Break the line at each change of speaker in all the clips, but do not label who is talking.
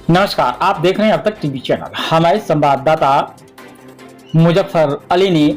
नमस्कार, आप देख रहे हैं अब तक टीवी चैनल। हमारे संवाददाता मुजफ्फर अली ने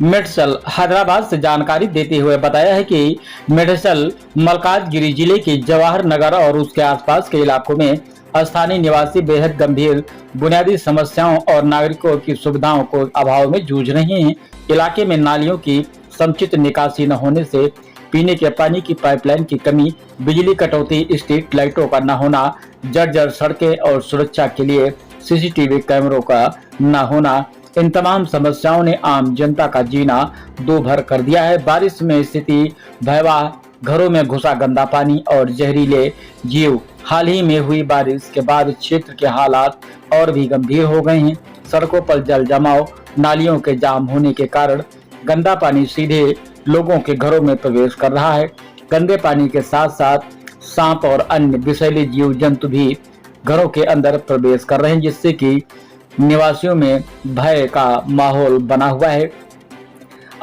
मेडसल हैदराबाद से जानकारी देते हुए बताया है कि मेडसल मलकाजगिरी जिले के जवाहर नगर और उसके आसपास के इलाकों में स्थानीय निवासी बेहद गंभीर बुनियादी समस्याओं और नागरिकों की सुविधाओं को अभाव में जूझ रहे हैं। इलाके में नालियों की समुचित निकासी न होने से पीने के पानी की पाइपलाइन की कमी, बिजली कटौती, स्ट्रीट लाइटों का न होना, जर्जर सड़कें और सुरक्षा के लिए सीसीटीवी कैमरों का न होना, इन तमाम समस्याओं ने आम जनता का जीना दूभर कर दिया है। बारिश में स्थिति भयावह, घरों में घुसा गंदा पानी और जहरीले जीव। हाल ही में हुई बारिश के बाद क्षेत्र के हालात और भी गंभीर हो गए हैं। सड़कों पर जल जमाव, नालियों के जाम होने के कारण गंदा पानी सीधे लोगों के घरों में प्रवेश कर रहा है। गंदे पानी के साथ साथ सांप और अन्य विषैले जीव जंतु भी घरों के अंदर प्रवेश कर रहे हैं, जिससे कि निवासियों में भय का माहौल बना हुआ है।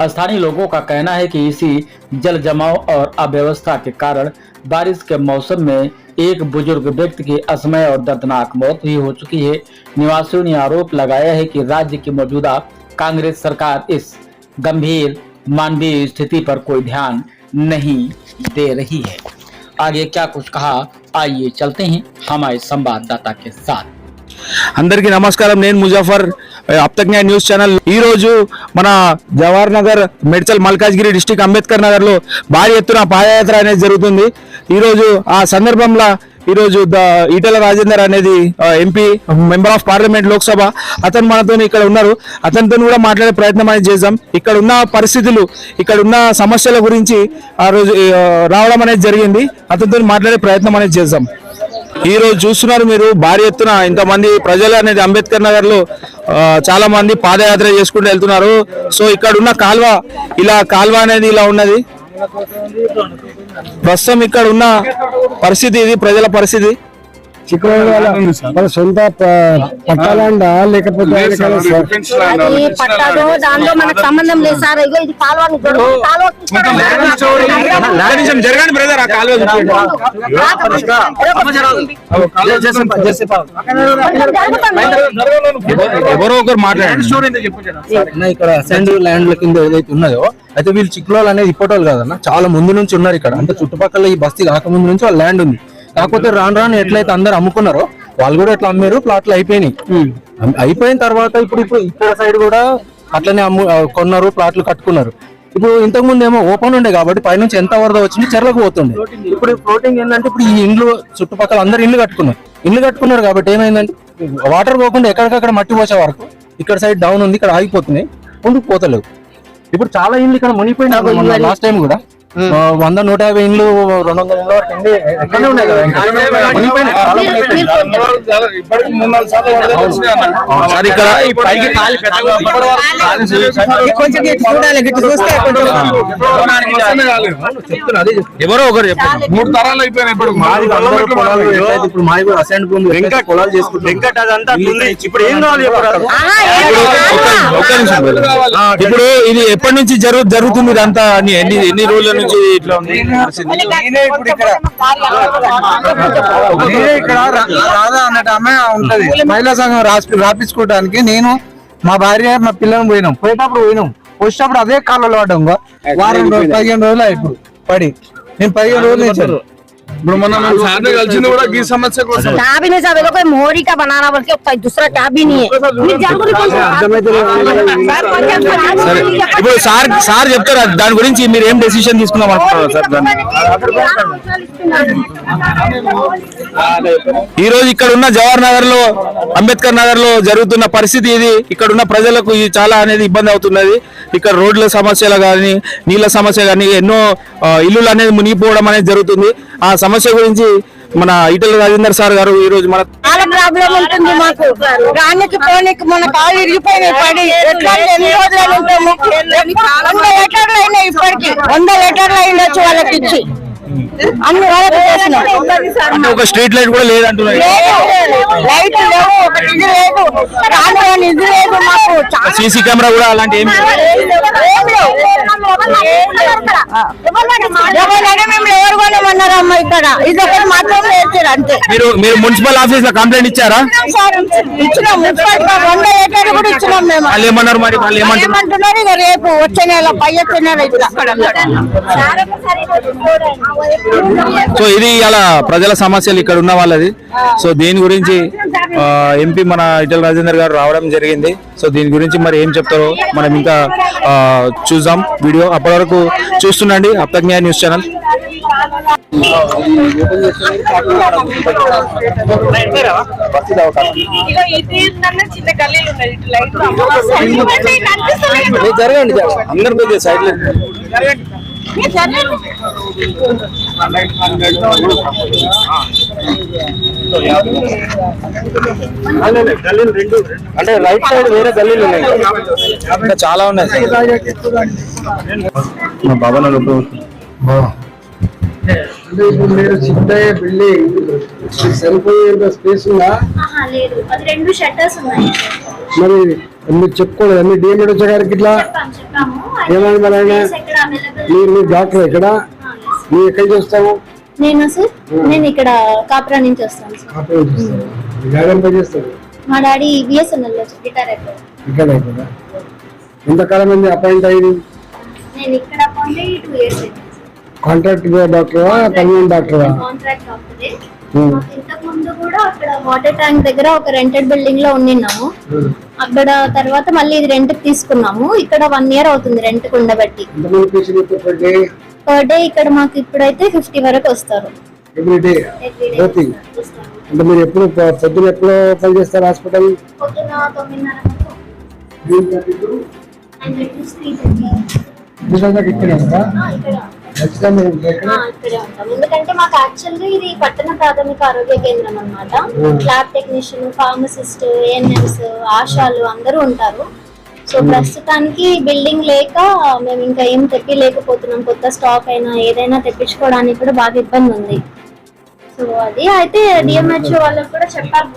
स्थानीय लोगों का कहना है कि इसी जल जमाव और अव्यवस्था के कारण बारिश के मौसम में एक बुजुर्ग व्यक्ति की असमय और दर्दनाक मौत भी हो चुकी है। निवासियों ने आरोप लगाया है कि राज्य की मौजूदा कांग्रेस सरकार इस गंभीर मानवीय स्थिति पर कोई ध्यान नहीं दे रही है। आगे क्या कुछ कहा, आइए चलते हैं हमारे संवाददाता के साथ।
అందరికీ నమస్కారం। నేను ముజఫర్, అబ్ తక్ న్యాయ న్యూస్ ఛానల్। ఈ రోజు మన జవహర్ నగర్, మేడ్చల్, మల్కాజ్గిరి డిస్ట్రిక్ట్ అంబేద్కర్ నగర్ లో భారీ ఎత్తున పాదయాత్ర అనేది జరుగుతుంది। ఈ రోజు ఆ సందర్భంలో ఈ రోజు ఈటెల రాజేందర్ అనేది MP, member of parliament, Lok Sabha, అతను మనతో ఇక్కడ ఉన్నారు। అతనితో కూడా మాట్లాడే ప్రయత్నం అనేది చేద్దాం। ఇక్కడ ఉన్న పరిస్థితులు, ఇక్కడ ఉన్న సమస్యల గురించి ఆ రోజు రావడం అనేది జరిగింది। అతనితో మాట్లాడే ప్రయత్నం అనేది చేద్దాం। ఈ రోజు చూస్తున్నారు మీరు, భారీ ఎత్తున ఇంతమంది ప్రజలు అనేది అంబేద్కర్ నగర్ లో చాలా మంది పాదయాత్ర చేసుకుంటూ వెళ్తున్నారు। సో ఇక్కడ ఉన్న కాల్వ అనేది ఇలా ఉన్నది। ప్రస్తుతం ఇక్కడ ఉన్న పరిస్థితి ఇది, ప్రజల పరిస్థితి।
సొంత పట్టాలండా లేకపోతే
పట్టాదో దాంట్లో మనకు సంబంధం లేదు సార్। ఇగో ఇది కాలువ
జరగండి బ్రదర్, ఆ కాలువ ఎవరో ఒకరు మాట్లాడండి।
ఇక్కడ అసెంబ్లీ ల్యాండ్ల కింద ఏదైతే ఉన్నదో అయితే వీళ్ళు చిక్కులోలు అనేది ఇప్పటోళ్ళు కాదన్న, చాలా ముందు నుంచి ఉన్నారు ఇక్కడ। అంటే చుట్టుపక్కల ఈ బస్తీ కాకముందు నుంచి వాళ్ళ ల్యాండ్ ఉంది। కాకపోతే రాను ఎట్లయితే అందరు అమ్ముకున్నారో వాళ్ళు కూడా ఎట్లా అమ్మారు, ప్లాట్లు అయిపోయినాయి। అయిపోయిన తర్వాత ఇప్పుడు ఇక్కడ సైడ్ కూడా అట్లనే కొన్నారు, ప్లాట్లు కట్టుకున్నారు। ఇప్పుడు ఇంతకు ముందు ఏమో ఓపెన్ ఉండే కాబట్టి పైనుంచి ఎంత వరద వచ్చింది చెర్లకు పోతుండే। ఇప్పుడు ఫ్లోటింగ్ ఏంటంటే ఇప్పుడు ఈ ఇండ్లు చుట్టుపక్కల అందరు ఇల్లు కట్టుకున్నారు కాబట్టి ఏమైందంటే వాటర్ పోకుండా ఎక్కడికక్కడ మట్టి పోసే వరకు ఇక్కడ సైడ్ డౌన్ ఉంది, ఇక్కడ ఆగిపోతున్నాయి, ముందుకు పోతలేవు। ఇప్పుడు చాలా ఇండ్లు ఇక్కడ మునిగిపోయినాయి। లాస్ట్ టైం కూడా 100-150 ఇండ్లు, 200 ఇండ్ల వరకు ఎక్కడనే ఉన్నాయి కదా।
ఎవరో ఒకరు చెప్పండి, 3 తరాలు అయిపోయినాయి। ఇప్పుడు
మాది కూడా అసెంట్ భూమి పొలాలు చేసుకుంటాం। ఇప్పుడు ఏం కావాలి?
ఇప్పుడు ఇది ఎప్పటి నుంచి జరుగుతుంది ఇదంతా? ఎన్ని రోజుల నుంచి ఇట్లా ఉంది?
ఇక్కడ రాధా అన్నట్టు ఆమె ఉంటది, మహిళా సంఘం రాపించుకోవడానికి నేను, మా భార్య, మా పిల్లలు పోయేటప్పుడు అదే కాలంలో పడ్డాం। వారం రోజులు 15 రోజులు ఇప్పుడు పడి, నేను 15 రోజులు ఇచ్చాను।
ఇప్పుడు మనం కలిసింది కూడా ఈ సమస్య కోసం।
मोहरी का बनाना बोल के दूसरा टैब ही नहीं है।
ఇప్పుడు సార్ చెప్తారు దాని గురించి, మీరు ఏం డెసిషన్ తీసుకుందాం అనుకుంటున్నారు సార్? ఈ రోజు ఇక్కడ ఉన్న జవహర్ నగర్ లో, అంబేద్కర్ నగర్ లో జరుగుతున్న పరిస్థితి ఇది। ఇక్కడ ఉన్న ప్రజలకు చాలా అనేది ఇబ్బంది అవుతున్నది। ఇక్కడ రోడ్ల సమస్యలు కానీ, నీళ్ళ సమస్య కానీ, ఎన్నో ఇల్లులు అనేది మునిగిపోవడం అనేది జరుగుతుంది। ఆ సమస్య గురించి మన ఈటెల రాజేందర్ సార్ గారు ఈ రోజు మన
చాలా ప్రాబ్లం ఉంటుంది మాకు। రానికి పోనీకి మన కాళ్ళు ఇరిగిపోయినాయి పడి, ఎట్లా ఎన్ని రోజులు ఉంటాము? 100 లీటర్లు అయినాయి, ఇప్పటికి 100 లీటర్లు అయిండొచ్చు వాళ్ళకి ఇచ్చి। అన్ని
ఒక స్ట్రీట్ లైట్ కూడా లేదంటున్నారు,
లైట్ లేవు, ఒక నిధి లేదు, రాను నిధి లేదు మాకు।
సీసీ కెమెరా కూడా అలాంటి ఏమి
మేము ఎవరు వేయమన్నారమ్మా ఇక్కడ, ఇది ఒకటి మాత్రం వేస్తారు అంతే.
మీరు మున్సిపల్ ఆఫీస్ లో కంప్లైంట్ ఇచ్చారా?
సార్ ఇచ్చినాం, మున్సిపల్ 100 ఏటాలు కూడా ఇచ్చినాం మేము.
వాళ్ళు ఏమన్నారు మరి? వాళ్ళు
ఏమంటున్నారు ఇక రేపు వచ్చే నెల పై వచ్చే నెల ఇట్లా.
సో ఇది ఇలా ప్రజల సమస్యలు ఇక్కడ ఉన్న వాళ్ళది. సో దీని గురించి ఎంపీ మన ఈటెల రాజేందర్ గారు రావడం జరిగింది. సో దీని గురించి మరి ఏం చెప్తారో మనం ఇంకా చూద్దాం వీడియో. అప్పటి వరకు చూస్తుండండి అబ్ తక్ న్యాయ న్యూస్ ఛానల్.
జరగండి అందరు కొద్దిగా సైడ్ అంటే రైట్ సైడ్ వేరే గల్లీలు ఉన్నాయి, ఇంకా చాలా ఉన్నాయి. మా బాబా
అంటే ఇప్పుడు మీరు చిన్న బిల్డింగ్ సరిపోయేంత స్పేస్ ఉందా?
లేదు, అది 2 షట్టర్స్ ఉన్నాయి.
మరి మీరు చెప్పుకోలేదు మీ డిఎంఎడ్ గారికి ఇట్లా ఏమని మరి మీరు డాక్టర్ ఇక్కడ మీరు ఎక్కడ చేస్తాము?
నేను సార్ నేను ఇక్కడ కాపురా నుంచి వస్తాను సార్.
చేస్తారు
మా డాడీ బిఎస్ఎన్ఎల్ లో రిటైర్ అయిపోయారు.
ఇక్కడ అయిపోయిందా? ఎంతకాలం మంది అపాయింట్ అయ్యింది?
నేను ఇక్కడ అపాయింట్ అయ్యి 2 years అయింది.
కాంట్రాక్ట్ డాక్టరా పర్మనెంట్ డాక్టరా?
కాంట్రాక్ట్ డాక్టరే. ఇంతకు ముందు కూడా అక్కడ వాటర్ ట్యాంక్ దగ్గర ఒక రెంటెడ్ బిల్డింగ్ లో ఉన్నాము. అక్కడ తర్వాత మళ్ళీ ఇది రెంట్ తీసుకున్నాము. ఇక్కడ 1 year అవుతుంది రెంట్ ఉండబట్టి. పర్ డే ఇక్కడ మాకు ఇప్పుడైతే 50 వరకు వస్తారు.
ఎవ్రీడే అంటే మీరు ఎప్పుడు పొద్దున ఎప్పుడు పని చేస్తారు హాస్పిటల్?
పొద్దున 9:30 ఎందుకంటే మాకు యాక్చువల్ గా ఇది పట్టణ ప్రాథమిక ఆరోగ్య కేంద్రం అన్నమాట. ల్యాబ్ టెక్నీషియన్, ఫార్మసిస్ట్, ఏఎన్ఎంస్, ఆశాలు అందరూ ఉంటారు. సో ప్రస్తుతానికి బిల్డింగ్ లేక మేము ఇంకా ఏం తెప్పిలేకపోతున్నాం. కొత్త స్టాక్ అయినా ఏదైనా తెప్పించుకోవడానికి కూడా బాగా ఇబ్బంది ఉంది. సో అది అయితే డిఎంహెచ్ఓ వాళ్ళకి కూడా చెప్పారు,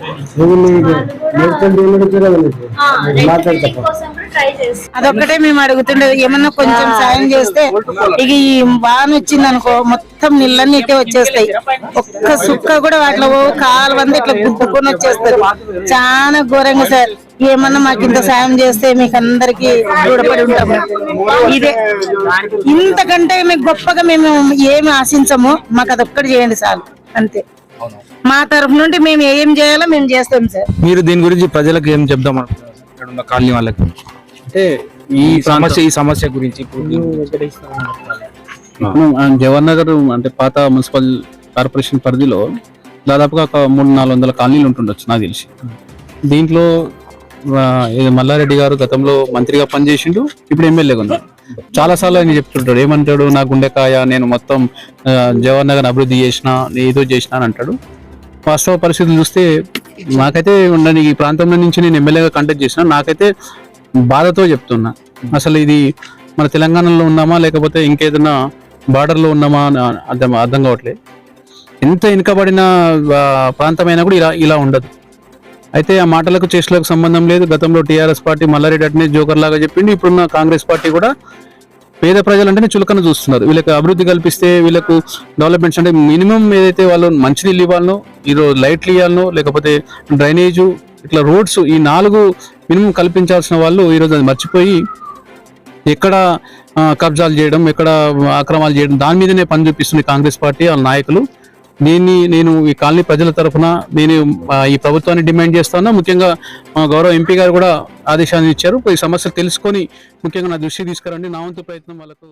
అదొక్కటే మేము అడుగుతుండేది, ఏమన్నా కొంచెం సాయం చేస్తే. ఇక ఈ బాగా వచ్చింది అనుకో మొత్తం నీళ్ళన్నీ ఇట్టే వచ్చేస్తాయి. ఒక్క సుక్క కూడా వాటిలో కాలువంది ఇట్లా గుంపుకొని వచ్చేస్తారు. చాలా ఘోరంగా సార్. ఏమన్నా మాకు ఇంత సాయం చేస్తే మీకు అందరికి దూరపడి ఉంటాము. ఇదే ఇంతకంటే మీకు గొప్పగా మేము ఏమి ఆశించము. మాకు అదొక్కటి చేయండి చాలు, అంతే. మా తరఫు నుండి మేము ఏం చేయాలో మేము చేస్తాం సార్.
మీరు దీని గురించి ప్రజలకు ఏం చెప్దాం అనుకుంటున్నారు ఇక్కడ ఉన్న కాలనీ వాళ్ళకి? అంటే ఈ సమస్య గురించి
జవహర్ నగర్ అంటే పాత మున్సిపల్ కార్పొరేషన్ పరిధిలో దాదాపుగా ఒక 300-400 కాలనీలు ఉంటుండొచ్చు నాకు తెలిసి. దీంట్లో మల్లారెడ్డి గారు గతంలో మంత్రిగా పనిచేసిండు, ఇప్పుడు ఎమ్మెల్యేగా ఉన్నారు. చాలా సార్లు ఆయన చెప్తుంటాడు, ఏమంటాడు, నా గుండెకాయ నేను మొత్తం జవహర్ నగర్ అభివృద్ధి చేసిన, ఏదో చేసిన అని అంటాడు. వాస్తవ పరిస్థితులు చూస్తే నాకైతే ఉండని ఈ ప్రాంతంలో నుంచి నేను ఎమ్మెల్యేగా కంటెక్ట్ చేసిన, నాకైతే బాధతో చెప్తున్నా. అసలు ఇది మన తెలంగాణలో ఉన్నామా లేకపోతే ఇంకేదైనా బార్డర్లో ఉన్నామా అని అర్థం కావట్లేదు. ఎంత వెనుకబడిన ప్రాంతమైనా కూడా ఇలా ఉండదు. అయితే ఆ మాటలకు చేష్టలకు సంబంధం లేదు. గతంలో టీఆర్ఎస్ పార్టీ మల్లారెడ్డి అట్నే జోకర్ లాగా చెప్పింది. ఇప్పుడున్న కాంగ్రెస్ పార్టీ కూడా పేద ప్రజలంటేనే చులకన చూస్తున్నారు. వీళ్ళకి అభివృద్ధి కల్పిస్తే, వీళ్ళకు డెవలప్మెంట్స్ అంటే మినిమం ఏదైతే వాళ్ళు మంచినీళ్ళు ఇవ్వాలనో, ఈరోజు లైట్లు ఇవ్వాలనో, లేకపోతే డ్రైనేజు, ఇట్లా రోడ్స్, ఈ 4 మినిమం కల్పించాల్సిన వాళ్ళు ఈరోజు అది మర్చిపోయి ఎక్కడ కబ్జాలు చేయడం, ఎక్కడ అక్రమాలు చేయడం, దాని మీదనే పని చూపిస్తుంది కాంగ్రెస్ పార్టీ వాళ్ళ నాయకులు. దీన్ని నేను ఈ కాలనీ ప్రజల తరఫున నేను ఈ ప్రభుత్వాన్ని డిమాండ్ చేస్తాను. ముఖ్యంగా మా గౌరవ ఎంపీ గారు కూడా ఆదేశాన్ని ఇచ్చారు. ఈ సమస్యలు తెలుసుకొని ముఖ్యంగా నా దృష్టికి తీసుకురండి. నా వంతు ప్రయత్నం వాళ్ళకు